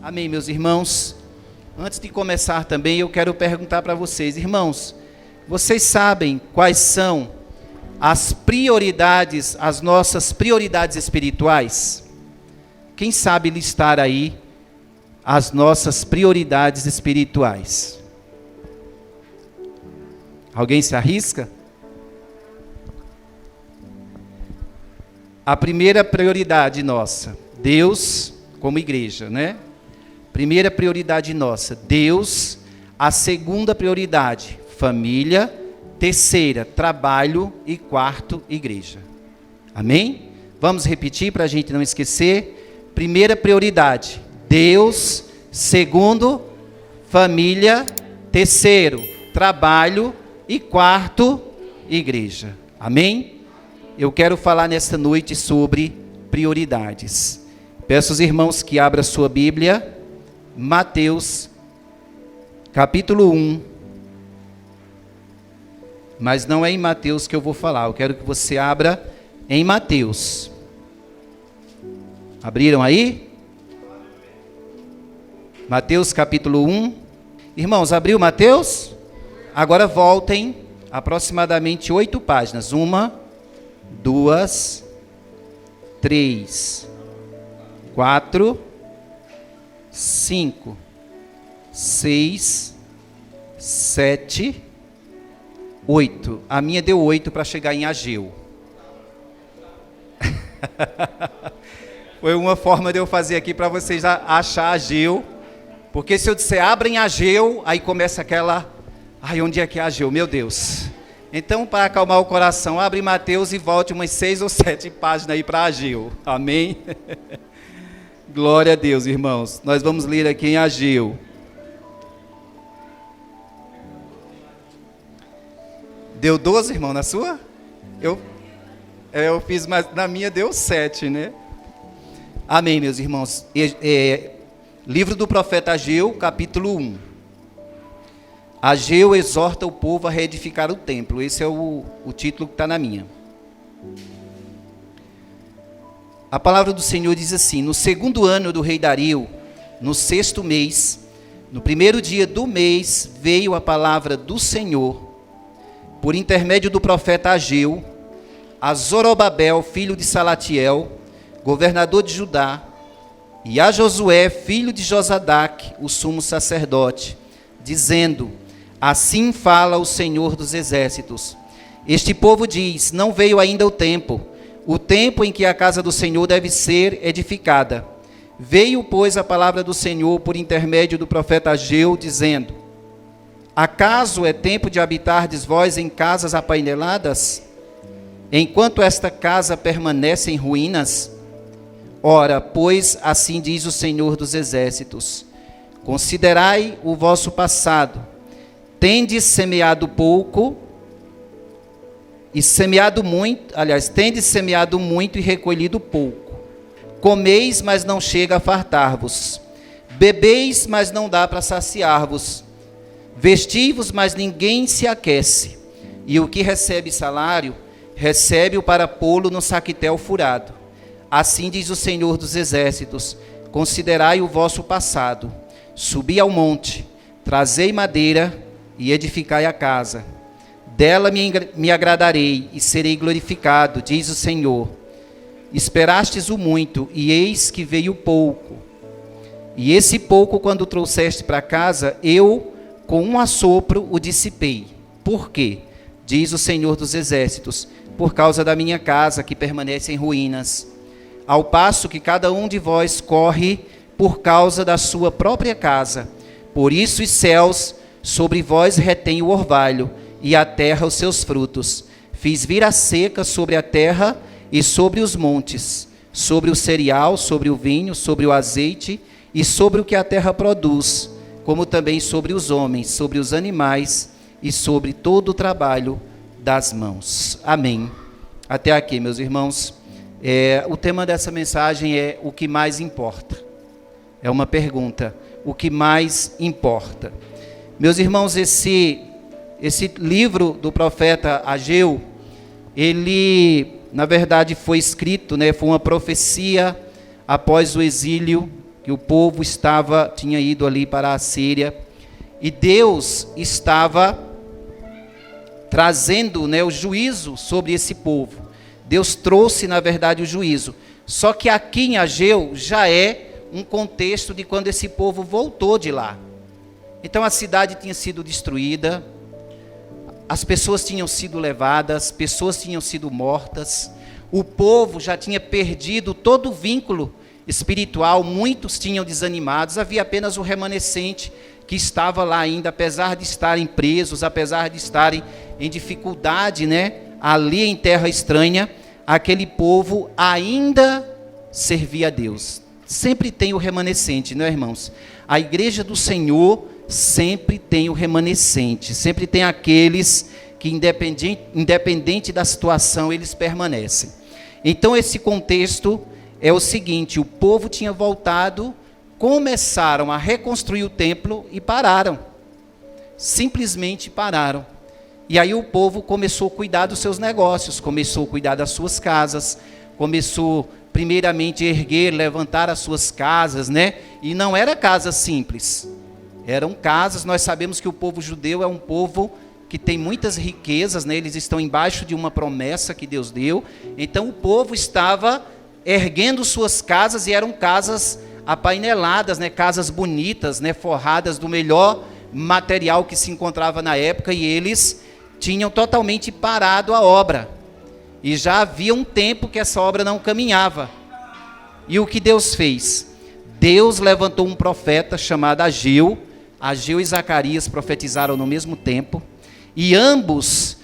Amém, meus irmãos. Antes de começar também, eu quero perguntar para vocês, irmãos, vocês sabem quais são as prioridades, as nossas prioridades espirituais? Quem sabe listar aí as nossas prioridades espirituais? Alguém se arrisca? A primeira prioridade nossa, Deus como igreja, né? Primeira prioridade nossa, Deus. A segunda prioridade, família. Terceira, trabalho. E quarto, igreja. Amém? Vamos repetir para a gente não esquecer. Primeira prioridade, Deus. Segundo, família. Terceiro, trabalho. E quarto, igreja. Amém? Eu quero falar nesta noite sobre prioridades. Peço aos irmãos que abram a sua Bíblia. Mateus, capítulo 1. Mas não é em Mateus que eu vou falar. Eu quero que você abra em Mateus. Abriram aí? Mateus, capítulo 1. Irmãos, abriu Mateus? Agora voltem aproximadamente 8 páginas. 1, 2, 3, 4, 5, 6, 7, 8. A minha deu 8 para chegar em Ageu. Foi uma forma de eu fazer aqui para vocês achar Ageu. Porque se eu disser abra em Ageu, aí começa aquela... Ai, onde é que é Ageu? Meu Deus. Então, para acalmar o coração, abre Mateus e volte umas 6 ou 7 páginas aí para Ageu. Amém? Glória a Deus, irmãos. Nós vamos ler aqui em Ageu. Deu 12, irmão, na sua? Eu fiz, mas na minha deu 7, né? Amém, meus irmãos. Livro do profeta Ageu, capítulo 1. Ageu exorta o povo a reedificar o templo. Esse é o título que está na minha. A palavra do Senhor diz assim: no segundo ano do rei Dario, no 6º mês, no primeiro dia do mês, veio a palavra do Senhor, por intermédio do profeta Ageu, a Zorobabel, filho de Salatiel, governador de Judá, e a Josué, filho de Josadaque, o sumo sacerdote, dizendo: assim fala o Senhor dos exércitos. Este povo diz: não veio ainda o tempo em que a casa do Senhor deve ser edificada. Veio, pois, a palavra do Senhor por intermédio do profeta Ageu, dizendo: acaso é tempo de habitardes vós em casas apaineladas, enquanto esta casa permanece em ruínas? Ora, pois, assim diz o Senhor dos exércitos: considerai o vosso passado. Tendes semeado pouco e semeado muito, tendes semeado muito e recolhido pouco. Comeis, mas não chega a fartar-vos. Bebeis, mas não dá para saciar-vos. Vestivos, mas ninguém se aquece. E o que recebe salário, recebe-o para pô-lo no saquitel furado. Assim diz o Senhor dos exércitos: considerai o vosso passado. Subi ao monte, trazei madeira e edificai a casa. Dela me agradarei e serei glorificado, diz o Senhor. Esperastes o muito, e eis que veio o pouco. E esse pouco, quando trouxeste para casa, eu, com um assopro, o dissipei. Por quê? Diz o Senhor dos exércitos: por causa da minha casa, que permanece em ruínas. Ao passo que cada um de vós corre por causa da sua própria casa. Por isso os céus sobre vós retêm o orvalho, e a terra os seus frutos. Fiz vir a seca sobre a terra e sobre os montes, sobre o cereal, sobre o vinho, sobre o azeite e sobre o que a terra produz, como também sobre os homens, sobre os animais e sobre todo o trabalho das mãos. Amém. Até aqui, meus irmãos. O tema dessa mensagem é o que mais importa. É uma pergunta. O que mais importa? Meus irmãos, esse livro do profeta Ageu, ele, na verdade, foi escrito, foi uma profecia após o exílio que o povo tinha ido ali para a Síria, e Deus estava trazendo, né, o juízo sobre esse povo. Deus trouxe, na verdade, o juízo. Só que aqui em Ageu já é um contexto de quando esse povo voltou de lá. Então a cidade tinha sido destruída, as pessoas tinham sido levadas, pessoas tinham sido mortas, o povo já tinha perdido todo o vínculo espiritual, muitos tinham desanimado, havia apenas o remanescente que estava lá ainda, apesar de estarem presos, apesar de estarem em dificuldade, né, ali em terra estranha, aquele povo ainda servia a Deus. Sempre tem o remanescente, não é, irmãos? A igreja do Senhor sempre tem o remanescente, sempre tem aqueles que, independente da situação, eles permanecem. Então, esse contexto é o seguinte: o povo tinha voltado, começaram a reconstruir o templo e pararam. Simplesmente pararam. E aí o povo começou a cuidar dos seus negócios, começou a cuidar das suas casas, começou primeiramente a erguer, levantar as suas casas, né? E não era casas simples, eram casas, nós sabemos que o povo judeu é um povo que tem muitas riquezas, né? Eles estão embaixo de uma promessa que Deus deu, então o povo estava erguendo suas casas, e eram casas apaineladas, né? Casas bonitas, né? Forradas do melhor material que se encontrava na época, e eles tinham totalmente parado a obra, e já havia um tempo que essa obra não caminhava. E o que Deus fez? Deus levantou um profeta chamado Ageu. Ageu e Zacarias profetizaram no mesmo tempo, e ambos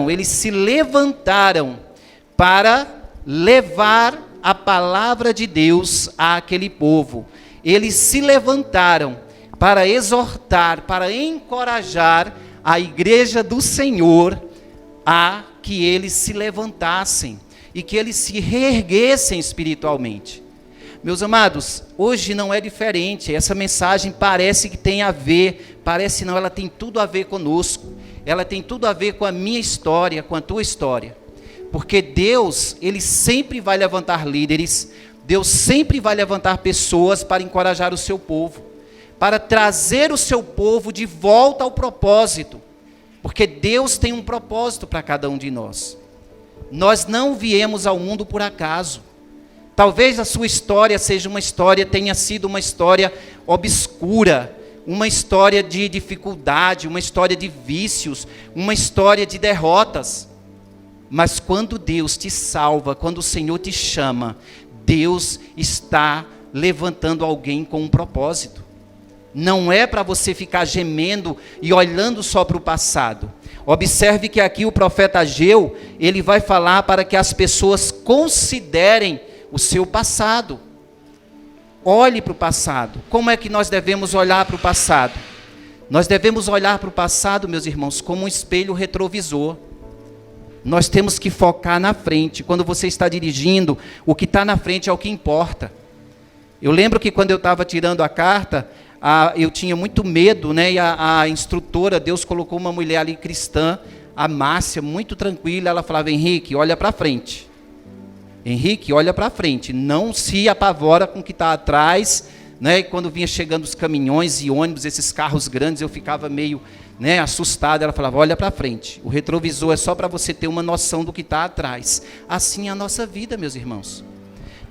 eles se levantaram para levar a palavra de Deus àquele povo. Eles se levantaram para exortar, para encorajar a igreja do Senhor a que eles se levantassem e que eles se reerguessem espiritualmente. Meus amados, hoje não é diferente. Essa mensagem parece que tem a ver, parece não, ela tem tudo a ver conosco. Ela tem tudo a ver com a minha história, com a tua história. Porque Deus, Ele sempre vai levantar líderes, Deus sempre vai levantar pessoas para encorajar o seu povo, para trazer o seu povo de volta ao propósito, porque Deus tem um propósito para cada um de nós. Nós não viemos ao mundo por acaso. Talvez a sua história tenha sido uma história obscura, uma história de dificuldade, uma história de vícios, uma história de derrotas. Mas quando Deus te salva, quando o Senhor te chama, Deus está levantando alguém com um propósito. Não é para você ficar gemendo e olhando só para o passado. Observe que aqui o profeta Ageu, ele vai falar para que as pessoas considerem o seu passado. Olhe para o passado. Como é que nós devemos olhar para o passado? Nós devemos olhar para o passado, meus irmãos, como um espelho retrovisor. Nós temos que focar na frente. Quando você está dirigindo, o que está na frente é o que importa. Eu lembro que quando eu estava tirando a carta, eu tinha muito medo, né? E a instrutora, Deus colocou uma mulher ali cristã, a Márcia, muito tranquila. Ela falava: Henrique, olha para frente. Henrique, olha para frente. Não se apavora com o que está atrás, né? E quando vinha chegando os caminhões e ônibus, esses carros grandes, eu ficava meio, né, assustado. Ela falava: olha para frente. O retrovisor é só para você ter uma noção do que está atrás. Assim é a nossa vida, meus irmãos.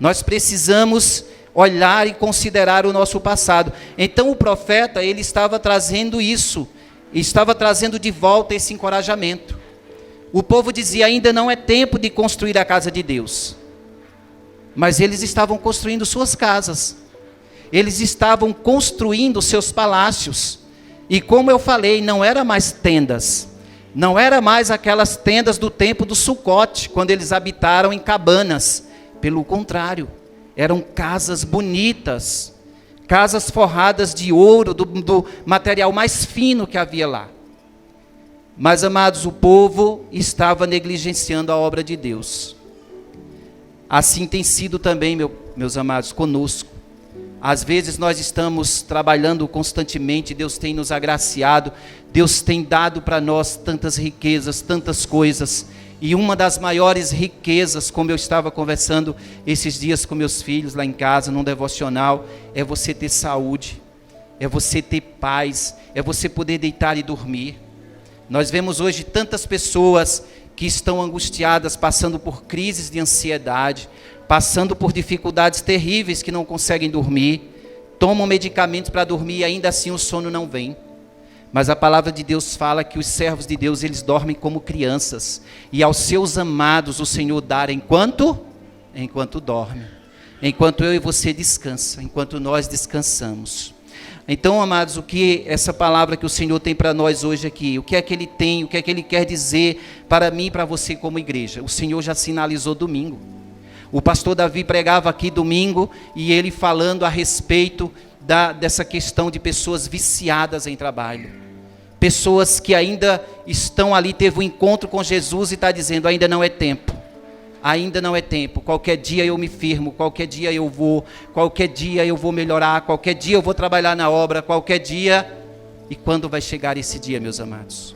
Nós precisamos olhar e considerar o nosso passado. Então o profeta, ele estava trazendo isso, estava trazendo de volta esse encorajamento. O povo dizia: ainda não é tempo de construir a casa de Deus. Mas eles estavam construindo suas casas, eles estavam construindo seus palácios. E como eu falei, não era mais tendas, não era mais aquelas tendas do tempo do Sucote, quando eles habitaram em cabanas. Pelo contrário, eram casas bonitas, casas forradas de ouro, do material mais fino que havia lá. Mas, amados, o povo estava negligenciando a obra de Deus. Assim tem sido também, meus amados, conosco. Às vezes nós estamos trabalhando constantemente, Deus tem nos agraciado, Deus tem dado para nós tantas riquezas, tantas coisas, E uma das maiores riquezas, como eu estava conversando esses dias com meus filhos lá em casa, num devocional, é você ter saúde, é você ter paz, é você poder deitar e dormir. Nós vemos hoje tantas pessoas que estão angustiadas, passando por crises de ansiedade, passando por dificuldades terríveis que não conseguem dormir, tomam medicamentos para dormir e ainda assim o sono não vem. Mas a palavra de Deus fala que os servos de Deus, eles dormem como crianças. E aos seus amados o Senhor dá enquanto dorme. Enquanto eu e você descansa, enquanto nós descansamos. Então, amados, o que essa palavra que o Senhor tem para nós hoje aqui, o que é que Ele tem, o que é que Ele quer dizer para mim e para você como igreja? O Senhor já sinalizou domingo. O pastor Davi pregava aqui domingo e ele falando a respeito dessa questão de pessoas viciadas em trabalho. Pessoas que ainda estão ali, teve um encontro com Jesus e está dizendo, ainda não é tempo. Ainda não é tempo, qualquer dia eu me firmo, qualquer dia eu vou melhorar, qualquer dia eu vou trabalhar na obra, qualquer dia. E quando vai chegar esse dia, meus amados?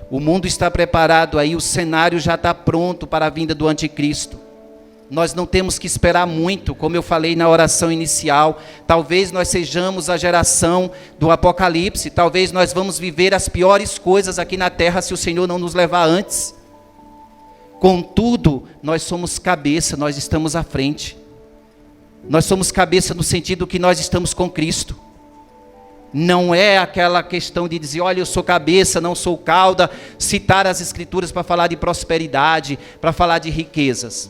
O mundo está preparado aí, o cenário já está pronto para a vinda do anticristo. Nós não temos que esperar muito, como eu falei na oração inicial. Talvez nós sejamos a geração do Apocalipse, talvez nós vamos viver as piores coisas aqui na terra se o Senhor não nos levar antes. Contudo, nós somos cabeça, nós estamos à frente. Nós somos cabeça no sentido que nós estamos com Cristo. Não é aquela questão de dizer, olha, eu sou cabeça, não sou cauda, citar as Escrituras para falar de prosperidade, para falar de riquezas.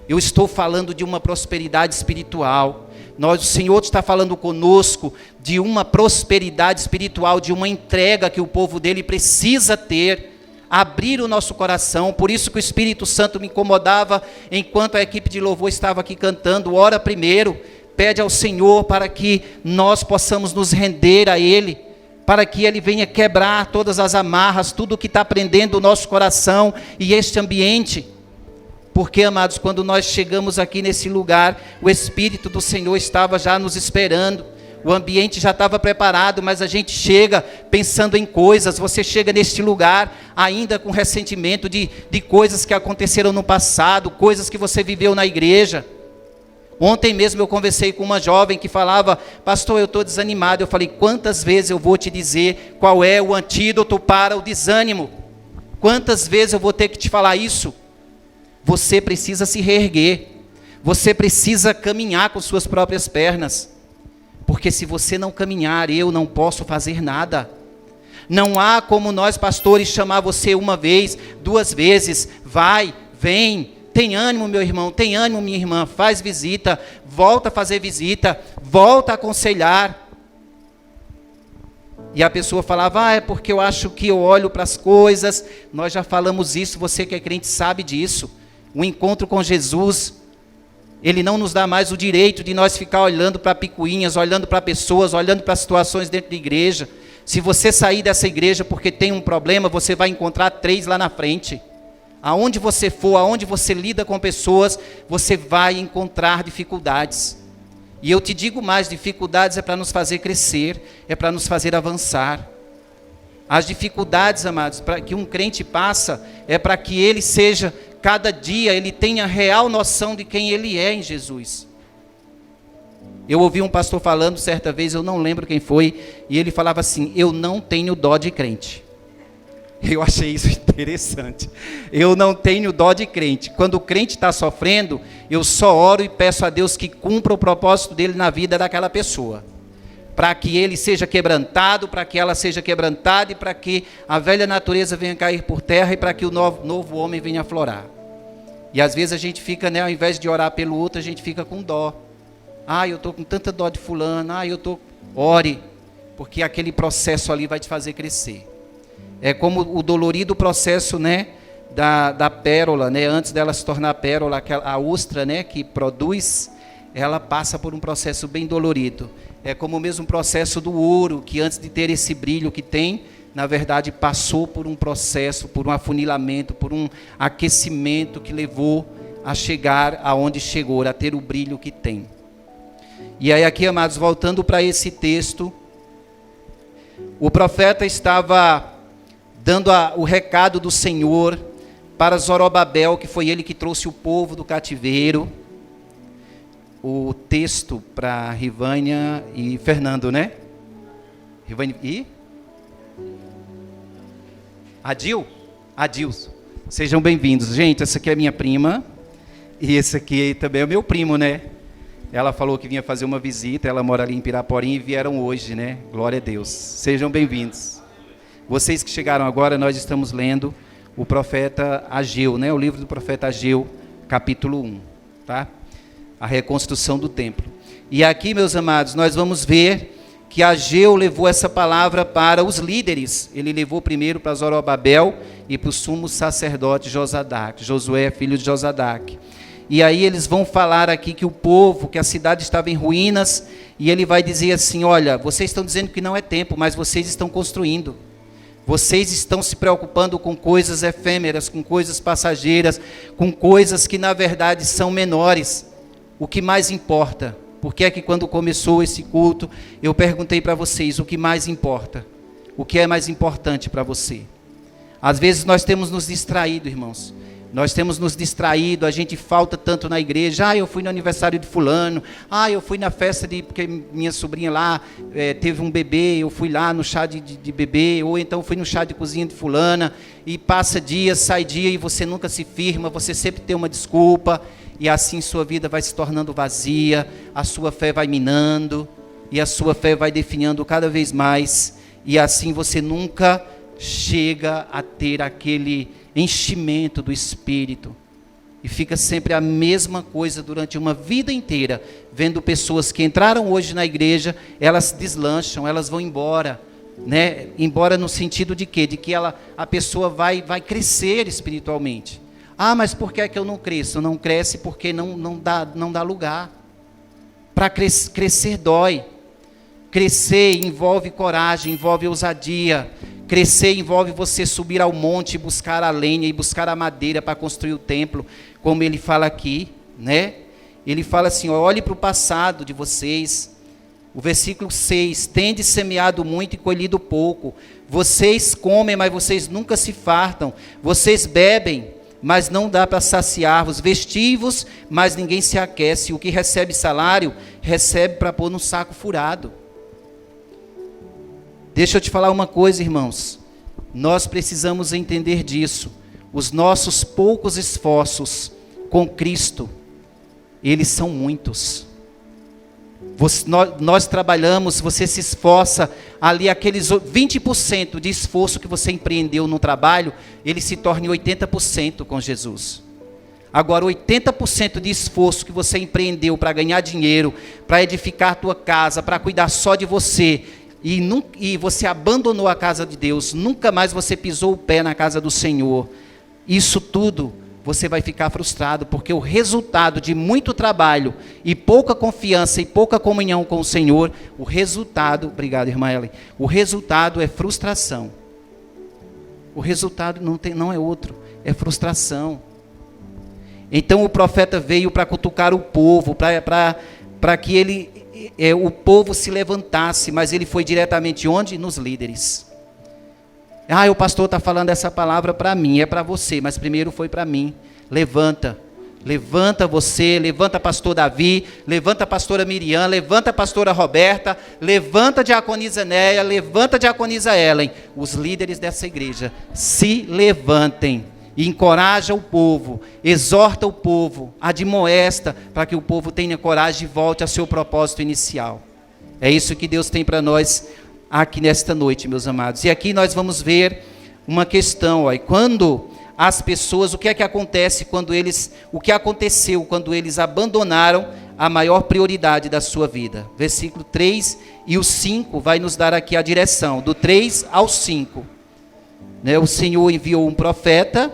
Eu estou falando de uma prosperidade espiritual. O Senhor está falando conosco de uma prosperidade espiritual, de uma entrega que o povo dele precisa ter. Abrir o nosso coração, por isso que o Espírito Santo me incomodava enquanto a equipe de louvor estava aqui cantando. Ora primeiro, pede ao Senhor para que nós possamos nos render a Ele, para que Ele venha quebrar todas as amarras, tudo que está prendendo o nosso coração e este ambiente. Porque, amados, quando nós chegamos aqui nesse lugar, o Espírito do Senhor estava já nos esperando. O ambiente já estava preparado, mas a gente chega pensando em coisas. Você chega neste lugar ainda com ressentimento de coisas que aconteceram no passado, coisas que você viveu na igreja. Ontem mesmo eu conversei com uma jovem que falava, pastor, eu estou desanimado. Eu falei, quantas vezes eu vou te dizer qual é o antídoto para o desânimo? Quantas vezes eu vou ter que te falar isso? Você precisa se reerguer. Você precisa caminhar com suas próprias pernas. Porque se você não caminhar, eu não posso fazer nada. Não há como nós pastores chamar você uma vez, duas vezes, vai, vem, tem ânimo meu irmão, tem ânimo minha irmã, faz visita, volta a fazer visita, volta a aconselhar. E a pessoa falava, é porque eu acho que eu olho para as coisas. Nós já falamos isso, você que é crente sabe disso. O encontro com Jesus, Ele não nos dá mais o direito de nós ficar olhando para picuinhas, olhando para pessoas, olhando para situações dentro da igreja. Se você sair dessa igreja porque tem um problema, você vai encontrar 3 lá na frente. Aonde você for, aonde você lida com pessoas, você vai encontrar dificuldades. E eu te digo mais, dificuldades é para nos fazer crescer, é para nos fazer avançar. As dificuldades, amados, para que um crente passa, é para que ele seja, cada dia, ele tenha real noção de quem ele é em Jesus. Eu ouvi um pastor falando certa vez, eu não lembro quem foi, e ele falava assim, eu não tenho dó de crente. Eu achei isso interessante. Eu não tenho dó de crente. Quando o crente está sofrendo, eu só oro e peço a Deus que cumpra o propósito dele na vida daquela pessoa. Para que ele seja quebrantado, para que ela seja quebrantada e para que a velha natureza venha cair por terra e para que o novo homem venha aflorar. E às vezes a gente fica, né, ao invés de orar pelo outro, a gente fica com dó. Eu estou com tanta dó de fulano, ore, porque aquele processo ali vai te fazer crescer. É como o dolorido processo, né, da pérola, né, antes dela se tornar pérola, a ostra, né, que produz, ela passa por um processo bem dolorido. É como o mesmo processo do ouro, que antes de ter esse brilho que tem, na verdade passou por um processo, por um afunilamento, por um aquecimento que levou a chegar aonde chegou, a ter o brilho que tem. E aí aqui, amados, voltando para esse texto, o profeta estava dando o recado do Senhor para Zorobabel, que foi ele que trouxe o povo do cativeiro. O texto para Rivânia e Fernando, né? Rivânia e? Adilson. Sejam bem-vindos. Gente, essa aqui é minha prima. E esse aqui também é o meu primo, né? Ela falou que vinha fazer uma visita. Ela mora ali em Piraporim e vieram hoje, né? Glória a Deus. Sejam bem-vindos. Vocês que chegaram agora, nós estamos lendo o profeta Ageu, né? O livro do profeta Ageu, capítulo 1, tá? A reconstrução do templo. E aqui, meus amados, nós vamos ver que Ageu levou essa palavra para os líderes. Ele levou primeiro para Zorobabel e para o sumo sacerdote Josué, filho de Josadaque. E aí eles vão falar aqui que o povo, que a cidade estava em ruínas, e ele vai dizer assim: olha, vocês estão dizendo que não é tempo, mas vocês estão construindo. Vocês estão se preocupando com coisas efêmeras, com coisas passageiras, com coisas que na verdade são menores. O que mais importa? Porque é que quando começou esse culto, eu perguntei para vocês o que mais importa. O que é mais importante para você? Às vezes nós temos nos distraído, irmãos. Nós temos nos distraído, a gente falta tanto na igreja. Eu fui no aniversário de fulano. Eu fui na festa porque minha sobrinha lá teve um bebê. Eu fui lá no chá de bebê. Ou então fui no chá de cozinha de fulana. E passa dia, sai dia e você nunca se firma. Você sempre tem uma desculpa. E assim sua vida vai se tornando vazia. A sua fé vai minando. E a sua fé vai definhando cada vez mais. E assim você nunca chega a ter aquele enchimento do Espírito, e fica sempre a mesma coisa durante uma vida inteira, vendo pessoas que entraram hoje na igreja, elas deslancham, elas vão embora, né? Embora no sentido de quê? De que a pessoa vai crescer espiritualmente. Mas por que é que eu não cresço? Não cresce porque não dá lugar. Para crescer dói. Crescer envolve coragem, envolve ousadia. Crescer envolve você subir ao monte, buscar a lenha e buscar a madeira para construir o templo, como ele fala aqui, né? Ele fala assim: olhe para o passado de vocês. O versículo 6, tende semeado muito e colhido pouco. Vocês comem, mas vocês nunca se fartam. Vocês bebem, mas não dá para saciar-vos. Vestivos, mas ninguém se aquece. O que recebe salário, recebe para pôr no saco furado. Deixa eu te falar uma coisa, irmãos. Nós precisamos entender disso. Os nossos poucos esforços com Cristo, eles são muitos. Nós trabalhamos, você se esforça, ali aqueles 20% de esforço que você empreendeu no trabalho, ele se torna 80% com Jesus. Agora, 80% de esforço que você empreendeu para ganhar dinheiro, para edificar a tua casa, para cuidar só de você, e você abandonou a casa de Deus, nunca mais você pisou o pé na casa do Senhor, isso tudo você vai ficar frustrado, porque o resultado de muito trabalho e pouca confiança e pouca comunhão com o Senhor, o resultado, obrigado irmã Ellen, o resultado é frustração. O resultado não é outro, é frustração. Então o profeta veio para cutucar o povo, para que o povo se levantasse, mas ele foi diretamente onde? Nos líderes. O pastor está falando essa palavra para mim, é para você, mas primeiro foi para mim. Levanta você, levanta pastor Davi, levanta a pastora Miriam, levanta a pastora Roberta, levanta a diaconisa Néia, levanta a diaconisa Ellen. Os líderes dessa igreja se levantem e encoraja o povo, exorta o povo, admoesta para que o povo tenha coragem e volte ao seu propósito inicial. É isso que Deus tem para nós aqui nesta noite, meus amados. E aqui nós vamos ver uma questão, quando as pessoas, o que é que acontece o que aconteceu quando eles abandonaram a maior prioridade da sua vida. Versículo 3 e o 5 vai nos dar aqui a direção, do 3 ao 5. O Senhor enviou um profeta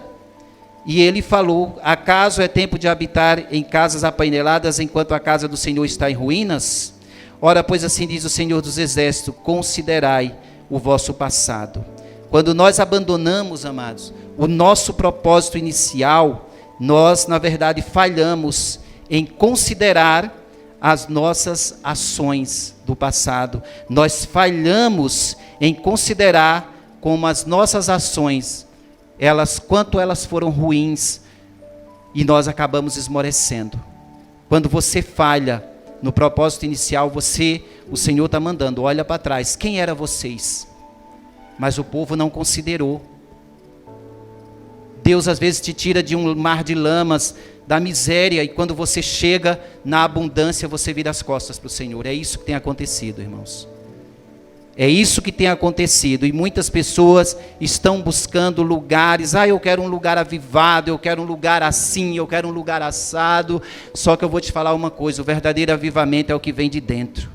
e ele falou: acaso é tempo de habitar em casas apaineladas enquanto a casa do Senhor está em ruínas? Ora, pois assim diz o Senhor dos Exércitos, considerai o vosso passado. Quando nós abandonamos, amados, o nosso propósito inicial, nós, na verdade, falhamos em considerar as nossas ações do passado. Nós falhamos em considerar como as nossas ações quanto elas foram ruins, e nós acabamos esmorecendo. Quando você falha no propósito inicial, o Senhor está mandando, olha para trás, quem eram vocês? Mas o povo não considerou. Deus às vezes te tira de um mar de lamas, da miséria, e quando você chega na abundância, você vira as costas para o Senhor. É isso que tem acontecido, irmãos. É isso que tem acontecido, e muitas pessoas estão buscando lugares, eu quero um lugar avivado, eu quero um lugar assim, eu quero um lugar assado. Só que eu vou te falar uma coisa, o verdadeiro avivamento é o que vem de dentro.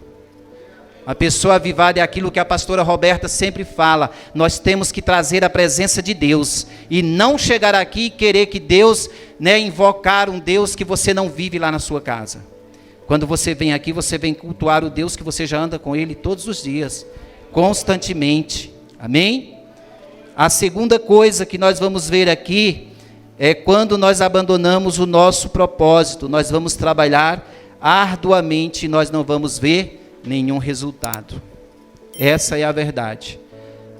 A pessoa avivada é aquilo que a pastora Roberta sempre fala, nós temos que trazer a presença de Deus, e não chegar aqui e querer que Deus, invocar um Deus que você não vive lá na sua casa. Quando você vem aqui, você vem cultuar o Deus que você já anda com Ele todos os dias, constantemente, amém? A segunda coisa que nós vamos ver aqui, é quando nós abandonamos o nosso propósito, nós vamos trabalhar arduamente e nós não vamos ver nenhum resultado. Essa é a verdade.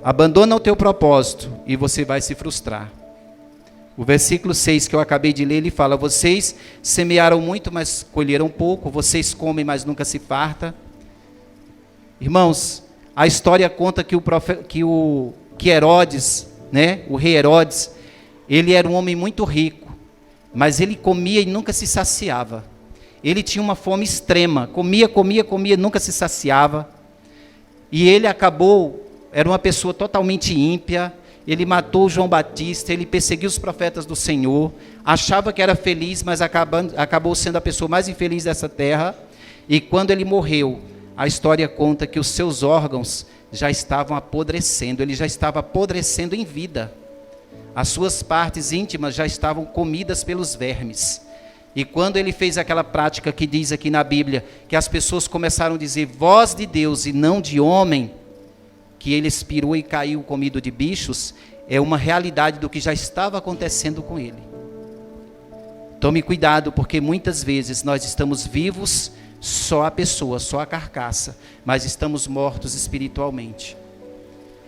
Abandona o teu propósito e você vai se frustrar. O versículo 6 que eu acabei de ler, ele fala, vocês semearam muito, mas colheram pouco, vocês comem, mas nunca se farta. Irmãos, a história conta que Herodes, o rei Herodes, ele era um homem muito rico, mas ele comia e nunca se saciava. Ele tinha uma fome extrema, comia, nunca se saciava. E ele era uma pessoa totalmente ímpia. Ele matou João Batista, ele perseguiu os profetas do Senhor, achava que era feliz, mas acabou sendo a pessoa mais infeliz dessa terra. E quando ele morreu, a história conta que os seus órgãos já estavam apodrecendo, ele já estava apodrecendo em vida. As suas partes íntimas já estavam comidas pelos vermes. E quando ele fez aquela prática que diz aqui na Bíblia, que as pessoas começaram a dizer voz de Deus e não de homem, que ele expirou e caiu comido de bichos, é uma realidade do que já estava acontecendo com ele. Tome cuidado, porque muitas vezes nós estamos vivos, só a pessoa, só a carcaça, mas estamos mortos espiritualmente.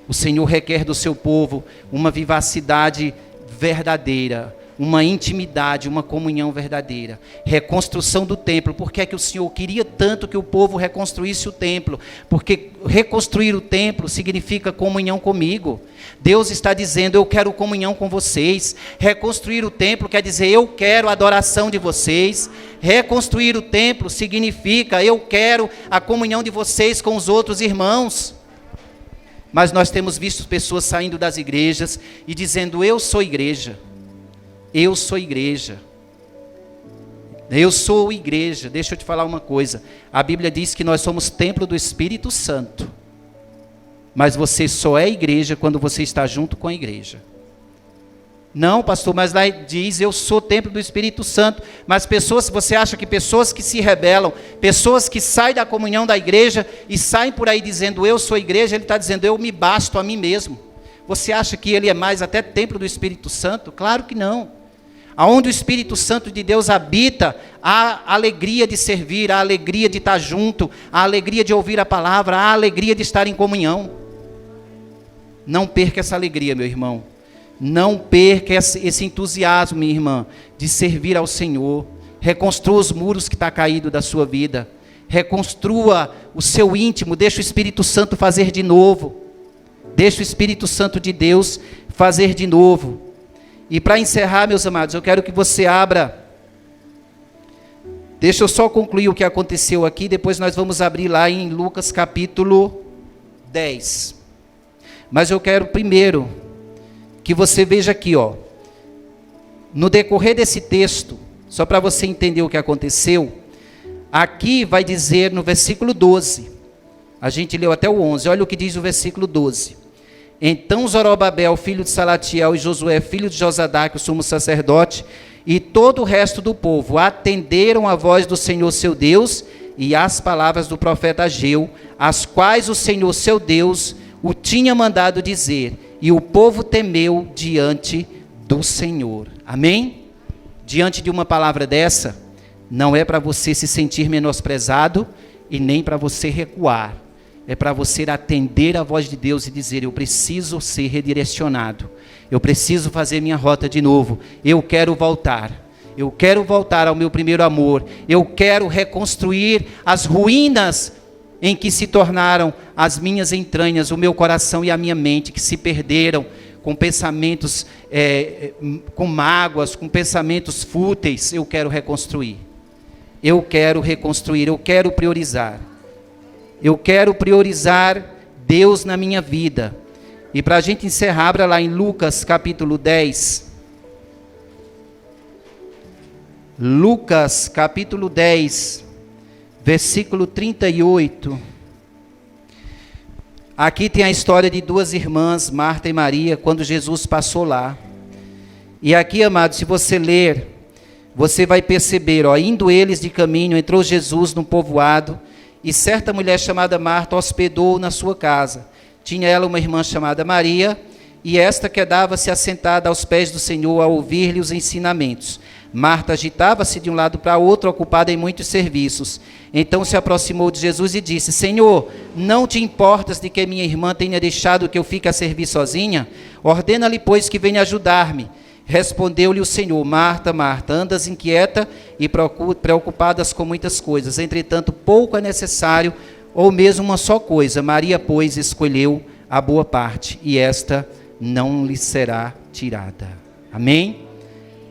O Senhor requer do seu povo uma vivacidade verdadeira, uma intimidade, uma comunhão verdadeira. Reconstrução do templo. Por que é que o Senhor queria tanto que o povo reconstruísse o templo? Porque reconstruir o templo significa comunhão comigo. Deus está dizendo, eu quero comunhão com vocês. Reconstruir o templo quer dizer, eu quero a adoração de vocês. Reconstruir o templo significa, eu quero a comunhão de vocês com os outros irmãos. Mas nós temos visto pessoas saindo das igrejas e dizendo, eu sou igreja. Eu sou igreja. Eu sou igreja. Deixa eu te falar uma coisa. A Bíblia diz que nós somos templo do Espírito Santo. Mas você só é igreja quando você está junto com a igreja. Não, pastor, mas lá diz, eu sou templo do Espírito Santo. Mas você acha que pessoas que se rebelam, pessoas que saem da comunhão da igreja e saem por aí dizendo, eu sou igreja, ele está dizendo, eu me basto a mim mesmo. Você acha que ele é mais até templo do Espírito Santo? Claro que não. Aonde o Espírito Santo de Deus habita, há alegria de servir, há alegria de estar junto, há alegria de ouvir a palavra, há alegria de estar em comunhão. Não perca essa alegria, meu irmão. Não perca esse entusiasmo, minha irmã, de servir ao Senhor. Reconstrua os muros que estão caídos da sua vida. Reconstrua o seu íntimo, deixa o Espírito Santo fazer de novo. Deixa o Espírito Santo de Deus fazer de novo. E para encerrar, meus amados, eu quero que você abra. Deixa eu só concluir o que aconteceu aqui, depois nós vamos abrir lá em Lucas capítulo 10. Mas eu quero primeiro que você veja aqui, no decorrer desse texto, só para você entender o que aconteceu, aqui vai dizer no versículo 12, a gente leu até o 11, olha o que diz o versículo 12. Então Zorobabel, filho de Salatiel, e Josué, filho de Josadaque, o sumo sacerdote, e todo o resto do povo atenderam a voz do Senhor seu Deus e às palavras do profeta Ageu, as quais o Senhor seu Deus o tinha mandado dizer, e o povo temeu diante do Senhor. Amém? Diante de uma palavra dessa, não é para você se sentir menosprezado e nem para você recuar. é para você atender a voz de Deus e dizer: eu preciso ser redirecionado, eu preciso fazer minha rota de novo, eu quero voltar ao meu primeiro amor, eu quero reconstruir as ruínas em que se tornaram as minhas entranhas, o meu coração e a minha mente, que se perderam com pensamentos, com mágoas, com pensamentos fúteis. Eu quero reconstruir, eu quero priorizar. Eu quero priorizar Deus na minha vida. E para a gente encerrar, abra lá em Lucas capítulo 10. Lucas capítulo 10, versículo 38. Aqui tem a história de duas irmãs, Marta e Maria, quando Jesus passou lá. E aqui, amado, se você ler, você vai perceber, indo eles de caminho, entrou Jesus num povoado, e certa mulher chamada Marta hospedou na sua casa. Tinha ela uma irmã chamada Maria, e esta quedava-se assentada aos pés do Senhor a ouvir-lhe os ensinamentos. Marta agitava-se de um lado para outro, ocupada em muitos serviços. Então se aproximou de Jesus e disse: Senhor, não te importas de que minha irmã tenha deixado que eu fique a servir sozinha? Ordena-lhe, pois, que venha ajudar-me. Respondeu-lhe o Senhor: Marta, Marta, andas inquieta e preocupadas com muitas coisas. Entretanto, pouco é necessário, ou mesmo uma só coisa. Maria, pois, escolheu a boa parte, e esta não lhe será tirada. Amém?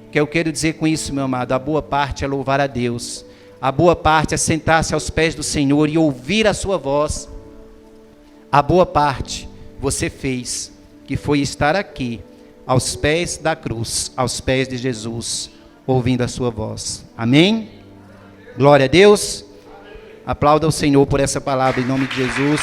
O que eu quero dizer com isso, meu amado? A boa parte é louvar a Deus. A boa parte é sentar-se aos pés do Senhor e ouvir a sua voz. A boa parte você fez, que foi estar aqui, aos pés da cruz, aos pés de Jesus, ouvindo a sua voz. Amém? Glória a Deus. Aplauda o Senhor por essa palavra em nome de Jesus.